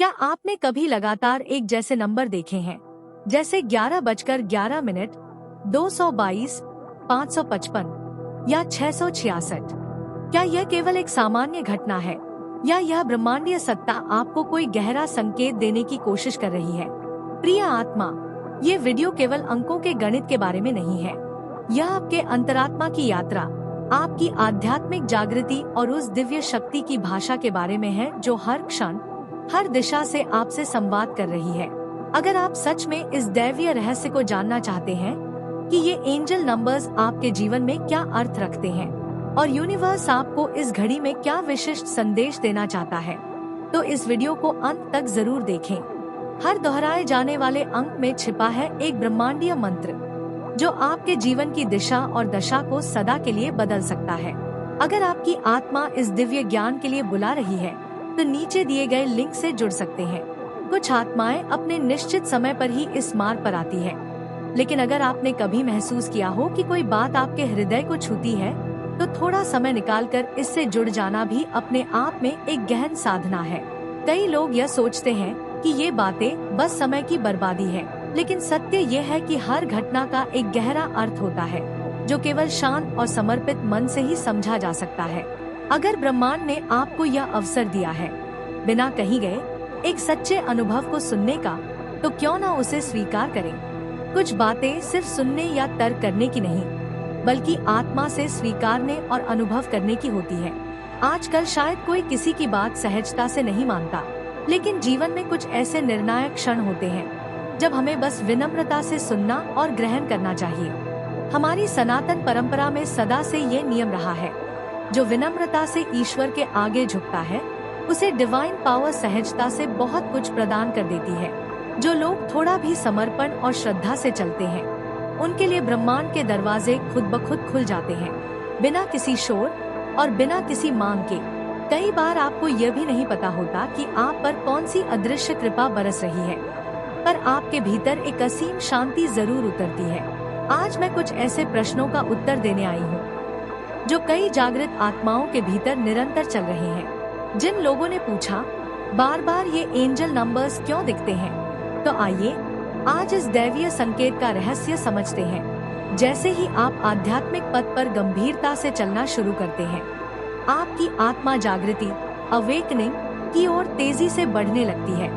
क्या आपने कभी लगातार एक जैसे नंबर देखे हैं, जैसे 11:11, 222, 555 या 666? क्या यह केवल एक सामान्य घटना है या यह ब्रह्मांडीय सत्ता आपको कोई गहरा संकेत देने की कोशिश कर रही है? प्रिय आत्मा, ये वीडियो केवल अंकों के गणित के बारे में नहीं है। यह आपके अंतरात्मा की यात्रा, आपकी आध्यात्मिक जागृति और उस दिव्य शक्ति की भाषा के बारे में है जो हर क्षण, हर दिशा से आपसे संवाद कर रही है। अगर आप सच में इस दैवीय रहस्य को जानना चाहते हैं कि ये एंजल नंबर्स आपके जीवन में क्या अर्थ रखते हैं और यूनिवर्स आपको इस घड़ी में क्या विशिष्ट संदेश देना चाहता है, तो इस वीडियो को अंत तक जरूर देखें। हर दोहराए जाने वाले अंक में छिपा है एक ब्रह्मांडीय मंत्र जो आपके जीवन की दिशा और दशा को सदा के लिए बदल सकता है। अगर आपकी आत्मा इस दिव्य ज्ञान के लिए बुला रही है तो नीचे दिए गए लिंक से जुड़ सकते हैं। कुछ आत्माएं अपने निश्चित समय पर ही इस मार्ग पर आती है, लेकिन अगर आपने कभी महसूस किया हो कि कोई बात आपके हृदय को छूती है तो थोड़ा समय निकालकर इससे जुड़ जाना भी अपने आप में एक गहन साधना है। कई लोग यह सोचते हैं कि ये बातें बस समय की बर्बादी है, लेकिन सत्य ये है कि हर घटना का एक गहरा अर्थ होता है जो केवल शांत और समर्पित मन से ही समझा जा सकता है। अगर ब्रह्मांड ने आपको यह अवसर दिया है बिना कहीं गए एक सच्चे अनुभव को सुनने का, तो क्यों ना उसे स्वीकार करें। कुछ बातें सिर्फ सुनने या तर्क करने की नहीं, बल्कि आत्मा से स्वीकारने और अनुभव करने की होती है। आजकल शायद कोई किसी की बात सहजता से नहीं मानता, लेकिन जीवन में कुछ ऐसे निर्णायक क्षण होते हैं जब हमें बस विनम्रता से सुनना और ग्रहण करना चाहिए। हमारी सनातन परंपरा में सदा से ये नियम रहा है, जो विनम्रता से ईश्वर के आगे झुकता है उसे डिवाइन पावर सहजता से बहुत कुछ प्रदान कर देती है। जो लोग थोड़ा भी समर्पण और श्रद्धा से चलते हैं उनके लिए ब्रह्मांड के दरवाजे खुद ब खुद खुल जाते हैं, बिना किसी शोर और बिना किसी मांग के। कई बार आपको यह भी नहीं पता होता कि आप पर कौन सी अदृश्य कृपा बरस रही है, पर आपके भीतर एक असीम शांति जरूर उतरती है। आज मैं कुछ ऐसे प्रश्नों का उत्तर देने आई हूँ जो कई जागृत आत्माओं के भीतर निरंतर चल रहे हैं। जिन लोगों ने पूछा बार बार ये एंजल नंबर्स क्यों दिखते हैं, तो आइए आज इस दैवीय संकेत का रहस्य समझते हैं। जैसे ही आप आध्यात्मिक पथ पर गंभीरता से चलना शुरू करते हैं, आपकी आत्मा जागृति, अवेकनिंग की ओर तेजी से बढ़ने लगती है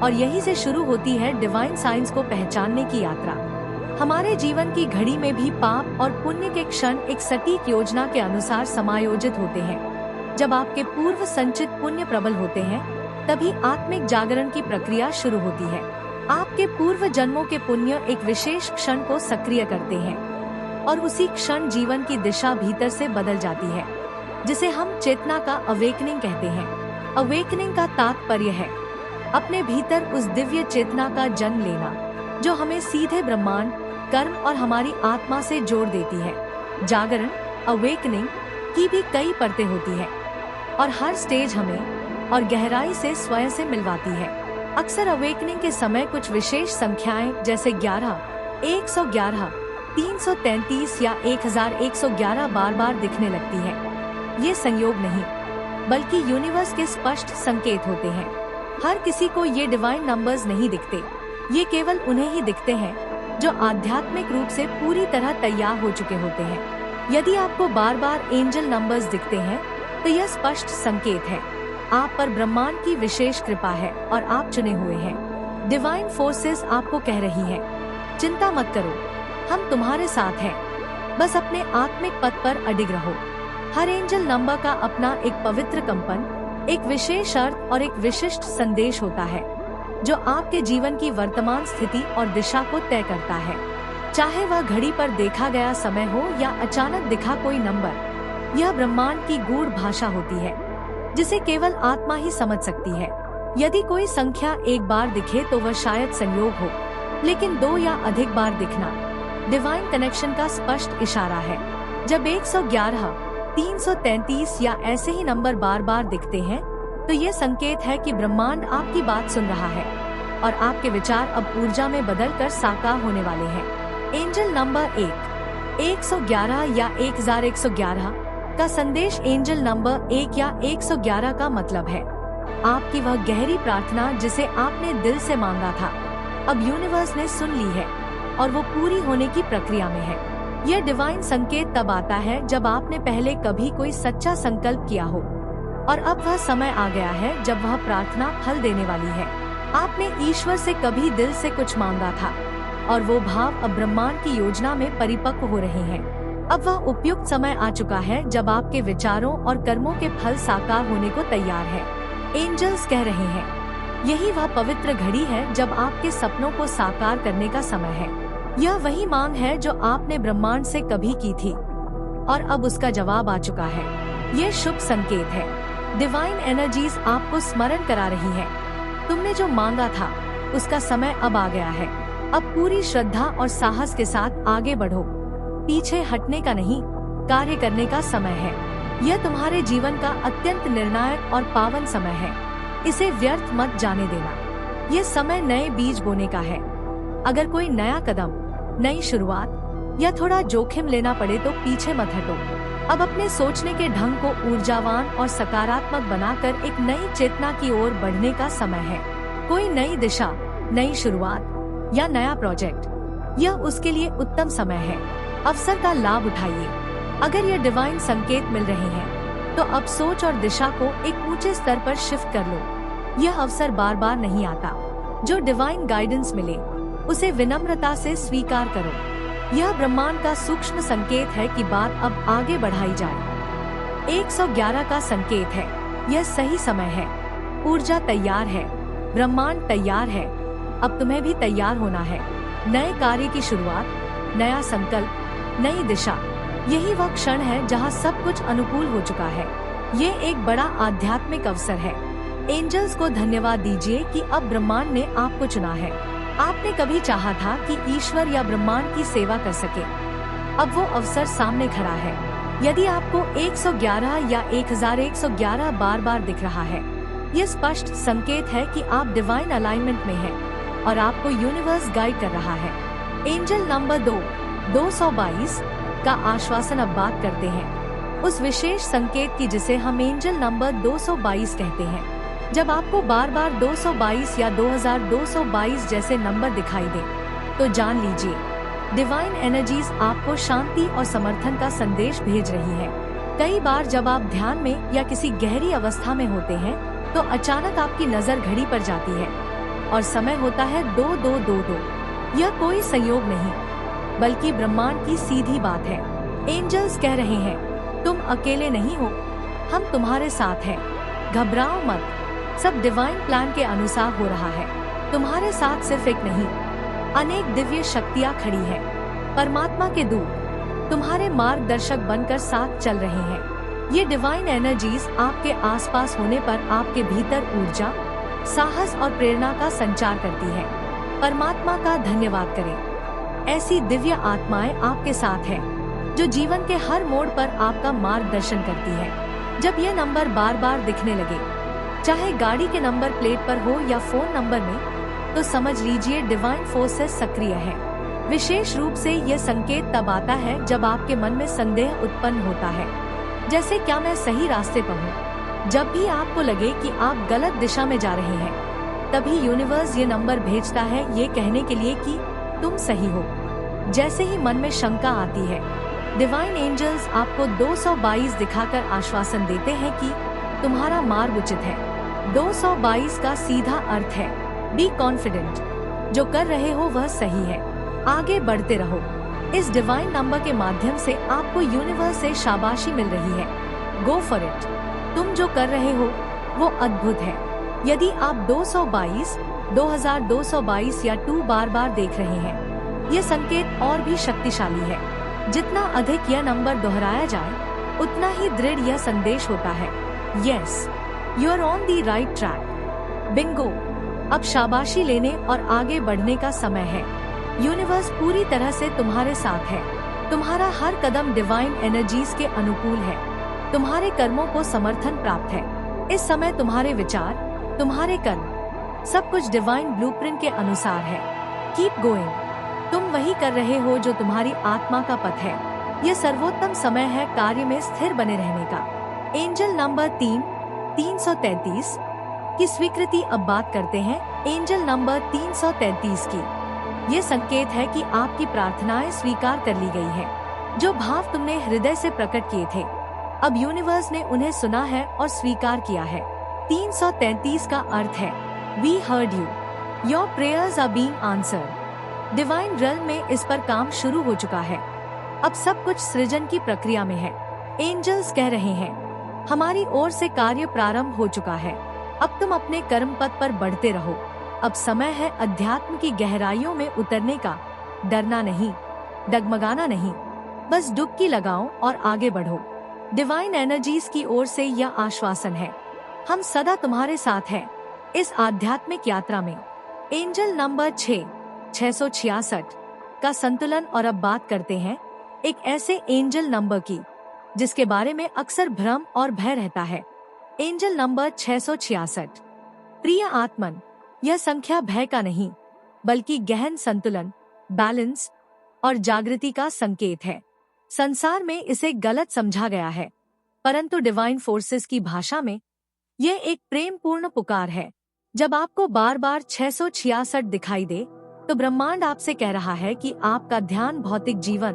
और यही से शुरू होती है डिवाइन साइंस को पहचानने की यात्रा। हमारे जीवन की घड़ी में भी पाप और पुण्य के क्षण एक सटीक योजना के अनुसार समायोजित होते हैं। जब आपके पूर्व संचित पुण्य प्रबल होते हैं, तभी आत्मिक जागरण की प्रक्रिया शुरू होती है। आपके पूर्व जन्मों के पुण्य एक विशेष क्षण को सक्रिय करते हैं और उसी क्षण जीवन की दिशा भीतर से बदल जाती है, जिसे हम चेतना का अवेकनिंग कहते हैं। अवेकनिंग का तात्पर्य है अपने भीतर उस दिव्य चेतना का जन्म लेना जो हमें सीधे ब्रह्मांड, कर्म और हमारी आत्मा से जोड़ देती है। जागरण, अवेकनिंग की भी कई परतें होती है और हर स्टेज हमें और गहराई से स्वयं से मिलवाती है। अक्सर अवेकनिंग के समय कुछ विशेष संख्याएं जैसे 11, 111, 333 या 1111 बार बार दिखने लगती है। ये संयोग नहीं, बल्कि यूनिवर्स के स्पष्ट संकेत होते हैं। हर किसी को ये डिवाइन नंबर्स नहीं दिखते, ये केवल उन्हें ही दिखते हैं जो आध्यात्मिक रूप से पूरी तरह तैयार हो चुके होते हैं। यदि आपको बार बार एंजल नंबर्स दिखते हैं तो यह स्पष्ट संकेत है आप पर ब्रह्मांड की विशेष कृपा है और आप चुने हुए हैं। डिवाइन फोर्सेस आपको कह रही हैं, चिंता मत करो, हम तुम्हारे साथ हैं, बस अपने आत्मिक पथ पर अडिग रहो। हर एंजल नंबर का अपना एक पवित्र कंपन, एक विशेष अर्थ और एक विशिष्ट संदेश होता है जो आपके जीवन की वर्तमान स्थिति और दिशा को तय करता है। चाहे वह घड़ी पर देखा गया समय हो या अचानक दिखा कोई नंबर, यह ब्रह्मांड की गूढ़ भाषा होती है जिसे केवल आत्मा ही समझ सकती है। यदि कोई संख्या एक बार दिखे तो वह शायद संयोग हो, लेकिन 2 या अधिक बार दिखना डिवाइन कनेक्शन का स्पष्ट इशारा है। जब 111, 333 या ऐसे ही नंबर बार बार दिखते हैं तो ये संकेत है कि ब्रह्मांड आपकी बात सुन रहा है और आपके विचार अब ऊर्जा में बदलकर साकार होने वाले हैं। एंजल नंबर 1, 111 या 1111 का संदेश एंजल नंबर 1 या 111 का मतलब है आपकी वह गहरी प्रार्थना जिसे आपने दिल से मांगा था, अब यूनिवर्स ने सुन ली है और वो पूरी होने की प्रक्रिया में है। यह डिवाइन संकेत तब आता है जब आपने पहले कभी कोई सच्चा संकल्प किया हो और अब वह समय आ गया है जब वह प्रार्थना फल देने वाली है। आपने ईश्वर से कभी दिल से कुछ मांगा था और वो भाव अब ब्रह्मांड की योजना में परिपक्व हो रहे हैं। अब वह उपयुक्त समय आ चुका है जब आपके विचारों और कर्मों के फल साकार होने को तैयार है। एंजल्स कह रहे हैं, यही वह पवित्र घड़ी है जब आपके सपनों को साकार करने का समय है। यह वही मांग है जो आपने ब्रह्मांड से कभी की थी और अब उसका जवाब आ चुका है। यह शुभ संकेत है। डिवाइन एनर्जीज आपको स्मरण करा रही है, तुमने जो मांगा था उसका समय अब आ गया है। अब पूरी श्रद्धा और साहस के साथ आगे बढ़ो। पीछे हटने का नहीं, कार्य करने का समय है। यह तुम्हारे जीवन का अत्यंत निर्णायक और पावन समय है। इसे व्यर्थ मत जाने देना। यह समय नए बीज बोने का है। अगर कोई नया कदम, नई शुरुआत या थोड़ा जोखिम लेना पड़े तो पीछे मत हटो। अब अपने सोचने के ढंग को ऊर्जावान और सकारात्मक बनाकर एक नई चेतना की ओर बढ़ने का समय है। कोई नई दिशा, नई शुरुआत या नया प्रोजेक्ट, यह उसके लिए उत्तम समय है। अवसर का लाभ उठाइए। अगर यह डिवाइन संकेत मिल रहे हैं तो अब सोच और दिशा को एक ऊंचे स्तर पर शिफ्ट कर लो। यह अवसर बार बार नहीं आता। जो डिवाइन गाइडेंस मिले उसे विनम्रता से स्वीकार करो। यह ब्रह्मांड का सूक्ष्म संकेत है कि बात अब आगे बढ़ाई जाए। 111 का संकेत है, यह सही समय है। ऊर्जा तैयार है, ब्रह्मांड तैयार है। अब तुम्हें भी तैयार होना है। नए कार्य की शुरुआत, नया संकल्प, नई दिशा, यही वह क्षण है जहां सब कुछ अनुकूल हो चुका है। ये एक बड़ा आध्यात्मिक अवसर है। एंजल्स को धन्यवाद दीजिए कि अब ब्रह्मांड ने आपको चुना है। आपने कभी चाहा था कि ईश्वर या ब्रह्मांड की सेवा कर सके, अब वो अवसर सामने खड़ा है। यदि आपको 111 या 1111 बार बार दिख रहा है, ये स्पष्ट संकेत है कि आप डिवाइन अलाइनमेंट में हैं और आपको यूनिवर्स गाइड कर रहा है। एंजल नंबर 222 का आश्वासन अब बात करते हैं उस विशेष संकेत की जिसे हम एंजल नंबर 222 कहते हैं। जब आपको बार बार 222 या 2222 जैसे नंबर दिखाई दे तो जान लीजिए डिवाइन एनर्जीज आपको शांति और समर्थन का संदेश भेज रही है। कई बार जब आप ध्यान में या किसी गहरी अवस्था में होते हैं तो अचानक आपकी नजर घड़ी पर जाती है और समय होता है 2222। यह कोई संयोग नहीं बल्कि ब्रह्मांड की सीधी बात है। एंजल्स कह रहे हैं, तुम अकेले नहीं हो, हम तुम्हारे साथ हैं। घबराओ मत, सब डिवाइन प्लान के अनुसार हो रहा है। तुम्हारे साथ सिर्फ एक नहीं, अनेक दिव्य शक्तियाँ खड़ी हैं। परमात्मा के दूत तुम्हारे मार्गदर्शक बनकर साथ चल रहे हैं। ये डिवाइन एनर्जीज आपके आसपास होने पर आपके भीतर ऊर्जा, साहस और प्रेरणा का संचार करती है। परमात्मा का धन्यवाद करें। ऐसी दिव्य आत्माएं आपके साथ हैं जो जीवन के हर मोड़ पर आपका मार्गदर्शन करती है। जब ये नंबर बार बार दिखने लगे, चाहे गाड़ी के नंबर प्लेट पर हो या फोन नंबर में, तो समझ लीजिए डिवाइन फोर्सेस सक्रिय है। विशेष रूप से यह संकेत तब आता है जब आपके मन में संदेह उत्पन्न होता है, जैसे क्या मैं सही रास्ते पर हूँ। जब भी आपको लगे कि आप गलत दिशा में जा रहे हैं, तभी यूनिवर्स ये नंबर भेजता है ये कहने के लिए कि तुम सही हो। जैसे ही मन में शंका आती है, डिवाइन एंजल्स आपको 222 दिखाकर आश्वासन देते हैं कि तुम्हारा मार्ग उचित है। 222 का सीधा अर्थ है बी कॉन्फिडेंट, जो कर रहे हो वह सही है, आगे बढ़ते रहो। इस डिवाइन नंबर के माध्यम से आपको यूनिवर्स से शाबाशी मिल रही है। Go for it. तुम जो कर रहे हो वो अद्भुत है। यदि आप 222, 2222 या 2 बार बार देख रहे हैं, ये संकेत और भी शक्तिशाली है। जितना अधिक यह नंबर दोहराया जाए उतना ही दृढ़ यह संदेश होता है, yes you are on the right track. Bingo, अब शाबाशी लेने और आगे बढ़ने का समय है। यूनिवर्स पूरी तरह से तुम्हारे साथ है। तुम्हारा हर कदम डिवाइन एनर्जीज के अनुकूल है। तुम्हारे कर्मों को समर्थन प्राप्त है। इस समय तुम्हारे विचार, तुम्हारे कर्म, सब कुछ डिवाइन ब्लूप्रिंट के अनुसार है। Keep going. तुम वही कर रहे हो जो तुम्हारी आत्मा का पथ है। यह सर्वोत्तम समय है कार्य में स्थिर बने रहने का। एंजल नंबर 3, 333 की स्वीकृति। अब बात करते हैं एंजल नंबर 333 की। ये संकेत है कि आपकी प्रार्थनाएं स्वीकार कर ली गई हैं। जो भाव तुमने हृदय से प्रकट किए थे, अब यूनिवर्स ने उन्हें सुना है और स्वीकार किया है। 333 का अर्थ है We heard you. Your prayers are being answered. Divine realm में इस पर काम शुरू हो चुका है। अब सब कुछ सृजन की प्रक्रिया में है। एंजल्स कह रहे हैं, हमारी ओर से कार्य प्रारंभ हो चुका है। अब तुम अपने कर्म पथ पर बढ़ते रहो। अब समय है अध्यात्म की गहराइयों में उतरने का। डरना नहीं, डगमगाना नहीं, बस डुबकी लगाओ और आगे बढ़ो। डिवाइन एनर्जीज की ओर से यह आश्वासन है, हम सदा तुम्हारे साथ हैं इस आध्यात्मिक यात्रा में। एंजल नंबर 666 का संतुलन। और अब बात करते हैं एक ऐसे एंजल नंबर की जिसके बारे में अक्सर भ्रम और भय रहता है। Angel number 666। प्रिय आत्मन, यह संख्या भय का नहीं बल्कि गहन संतुलन, बैलेंस और जागृति का संकेत है। संसार में इसे गलत समझा गया है, परंतु डिवाइन फोर्सेस की भाषा में यह एक प्रेमपूर्ण पुकार है। जब आपको बार बार 666 दिखाई दे, तो ब्रह्मांड आपसे कह रहा है कि आपका ध्यान भौतिक जीवन,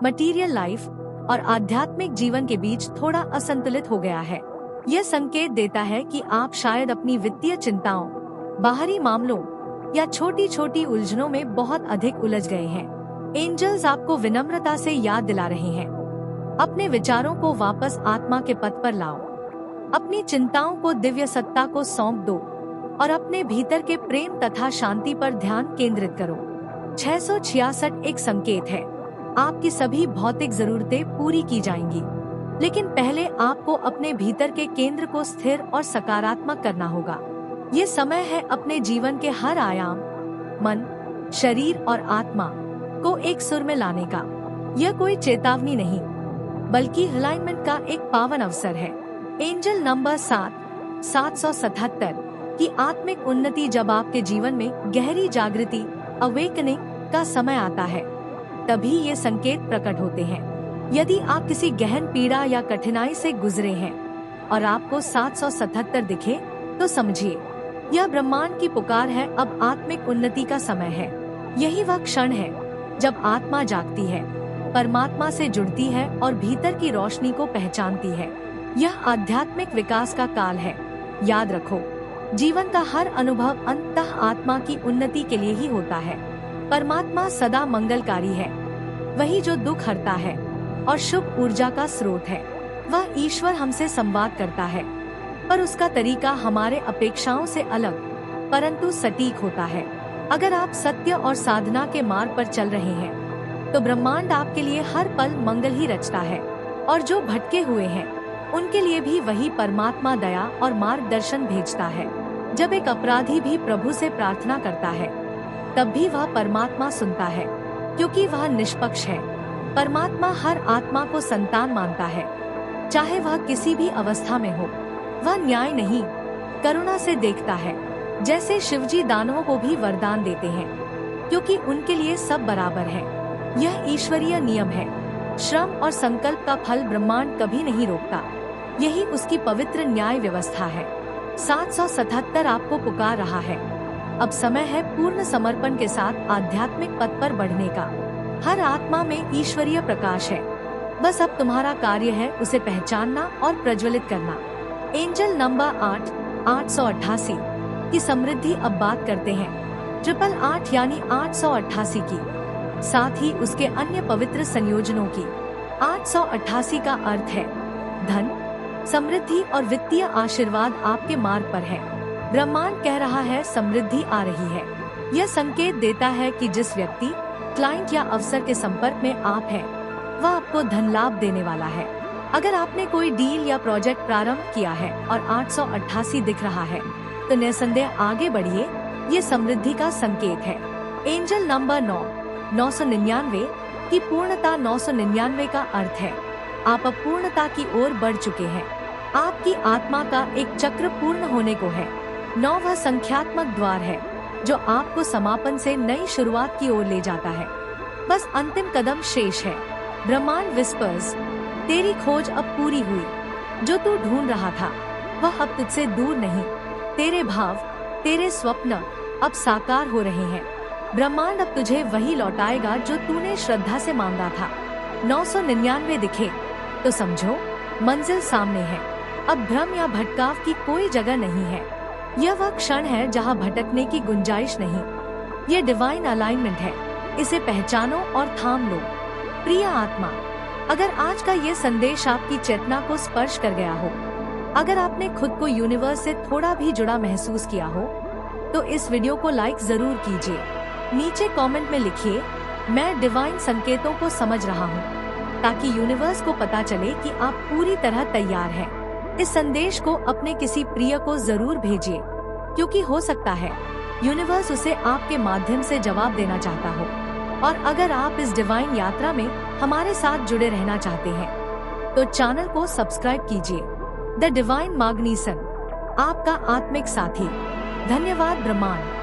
मटीरियल लाइफ और आध्यात्मिक जीवन के बीच थोड़ा असंतुलित हो गया है। यह संकेत देता है कि आप शायद अपनी वित्तीय चिंताओं, बाहरी मामलों या छोटी छोटी उलझनों में बहुत अधिक उलझ गए हैं। एंजल्स आपको विनम्रता से याद दिला रहे हैं, अपने विचारों को वापस आत्मा के पथ पर लाओ। अपनी चिंताओं को दिव्य सत्ता को सौंप दो और अपने भीतर के प्रेम तथा शांति पर ध्यान केंद्रित करो। 666 एक संकेत है, आपकी सभी भौतिक जरूरतें पूरी की जाएंगी, लेकिन पहले आपको अपने भीतर के केंद्र को स्थिर और सकारात्मक करना होगा। ये समय है अपने जीवन के हर आयाम, मन, शरीर और आत्मा को एक सुर में लाने का। यह कोई चेतावनी नहीं बल्कि अलाइनमेंट का एक पावन अवसर है। एंजल नंबर 777 की आत्मिक उन्नति। जब आपके जीवन में गहरी जागृति, अवेकनिंग का समय आता है, तभी ये संकेत प्रकट होते हैं। यदि आप किसी गहन पीड़ा या कठिनाई से गुजरे हैं और आपको 777 दिखे, तो समझिए यह ब्रह्मांड की पुकार है। अब आत्मिक उन्नति का समय है। यही वह क्षण है जब आत्मा जागती है, परमात्मा से जुड़ती है और भीतर की रोशनी को पहचानती है। यह आध्यात्मिक विकास का काल है। याद रखो, जीवन का हर अनुभव अंततः आत्मा की उन्नति के लिए ही होता है। परमात्मा सदा मंगलकारी है, वही जो दुख हरता है और शुभ ऊर्जा का स्रोत है। वह ईश्वर हमसे संवाद करता है, पर उसका तरीका हमारे अपेक्षाओं से अलग परंतु सटीक होता है। अगर आप सत्य और साधना के मार्ग पर चल रहे हैं, तो ब्रह्मांड आपके लिए हर पल मंगल ही रचता है। और जो भटके हुए हैं, उनके लिए भी वही परमात्मा दया और मार्गदर्शन भेजता है। जब एक अपराधी भी प्रभु से प्रार्थना करता है, तब भी वह परमात्मा सुनता है, क्योंकि वह निष्पक्ष है। परमात्मा हर आत्मा को संतान मानता है, चाहे वह किसी भी अवस्था में हो। वह न्याय नहीं, करुणा से देखता है। जैसे शिवजी दानवों को भी वरदान देते हैं, क्योंकि उनके लिए सब बराबर है। यह ईश्वरीय नियम है। श्रम और संकल्प का फल ब्रह्मांड कभी नहीं रोकता। यही उसकी पवित्र न्याय व्यवस्था है। 777 आपको पुकार रहा है। अब समय है पूर्ण समर्पण के साथ आध्यात्मिक पथ पर बढ़ने का। हर आत्मा में ईश्वरीय प्रकाश है, बस अब तुम्हारा कार्य है उसे पहचानना और प्रज्वलित करना। एंजल नंबर 888 की समृद्धि। अब बात करते हैं 888 यानी 888 की, साथ ही उसके अन्य पवित्र संयोजनों की। 888 का अर्थ है धन, समृद्धि और वित्तीय आशीर्वाद आपके मार्ग पर है। ब्रह्मांड कह रहा है समृद्धि आ रही है। यह संकेत देता है कि जिस व्यक्ति, क्लाइंट या अफसर के संपर्क में आप हैं, वह आपको धन लाभ देने वाला है। अगर आपने कोई डील या प्रोजेक्ट प्रारंभ किया है और 888 दिख रहा है, तो निसंदेह आगे बढ़िए। ये समृद्धि का संकेत है। एंजल नंबर 999 की पूर्णता। 999 का अर्थ है आप अब पूर्णता की ओर बढ़ चुके हैं। आपकी आत्मा का एक चक्र पूर्ण होने को है। 9 वह संख्यात्मक द्वार है जो आपको समापन से नई शुरुआत की ओर ले जाता है। बस अंतिम कदम शेष है। ब्रह्मांड विस्पर्स, तेरी खोज अब पूरी हुई। जो तू ढूंढ रहा था, वह अब तुझसे दूर नहीं, तेरे भाव, तेरे स्वप्न अब साकार हो रहे हैं। ब्रह्मांड अब तुझे वही लौटाएगा जो तूने श्रद्धा से मांगा था। 999 दिखे तो समझो मंजिल सामने है। अब भ्रम या भटकाव की कोई जगह नहीं है। यह वह क्षण है जहाँ भटकने की गुंजाइश नहीं। ये डिवाइन अलाइनमेंट है, इसे पहचानो और थाम लो। प्रिय आत्मा, अगर आज का ये संदेश आपकी चेतना को स्पर्श कर गया हो, अगर आपने खुद को यूनिवर्स से थोड़ा भी जुड़ा महसूस किया हो, तो इस वीडियो को लाइक जरूर कीजिए। नीचे कमेंट में लिखिए, मैं डिवाइन संकेतों को समझ रहा हूँ, ताकि यूनिवर्स को पता चले कि आप पूरी तरह तैयार हैं। इस संदेश को अपने किसी प्रिय को जरूर भेजिए, क्योंकि हो सकता है यूनिवर्स उसे आपके माध्यम से जवाब देना चाहता हो। और अगर आप इस डिवाइन यात्रा में हमारे साथ जुड़े रहना चाहते हैं, तो चैनल को सब्सक्राइब कीजिए। द डिवाइन मैग्नीसन, आपका आत्मिक साथी। धन्यवाद ब्रह्मांड।